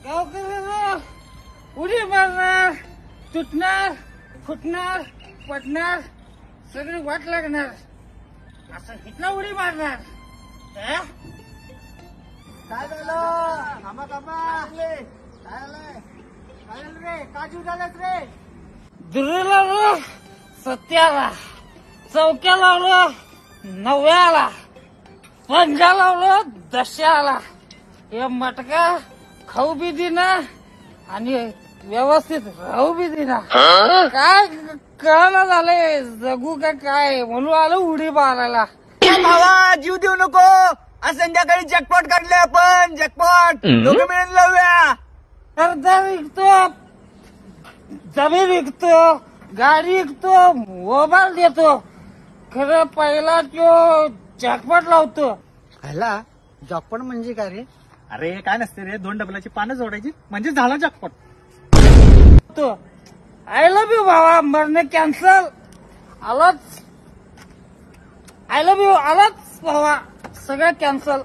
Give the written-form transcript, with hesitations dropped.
गावकऱ्याला उडी मारणार, तुटणार, फुटणार, पडणार, सगळी वाट लागणार, असं हिटला उडी मारणार. काय झालं? थांबा काय झालं रे? का जीव झालास रे? दुरीला रो सत्याला, चौक्या लावलं नव्याला, पंजा लावलं दशाला. हे मटका खाऊ बी दिना आणि व्यवस्थित राहू बी दिना. काय कळना झालंय, जगू का काय म्हणून आलं उडी मारायला. भावा जीव देऊ नको. आज संध्याकाळी जॅकपॉट काढले आपण. जॅकपॉट दोघं मिळून लावूया. कर्जा विकतो, जमीन विकतो, गाडी विकतो, मोबाईल देतो, खरं पहिला तो जॅकपॉट लावतो. ह्याला जॉकपॉट म्हणजे काय रे? अरे काय नसते रे, 2 डबलाची पानं जोडायची म्हणजे झाला जॉकपॉट. आय लव्ह यू भावा, मरणे कॅन्सल. आलाच आय लव्ह यू आलाच भावा, सगळं कॅन्सल.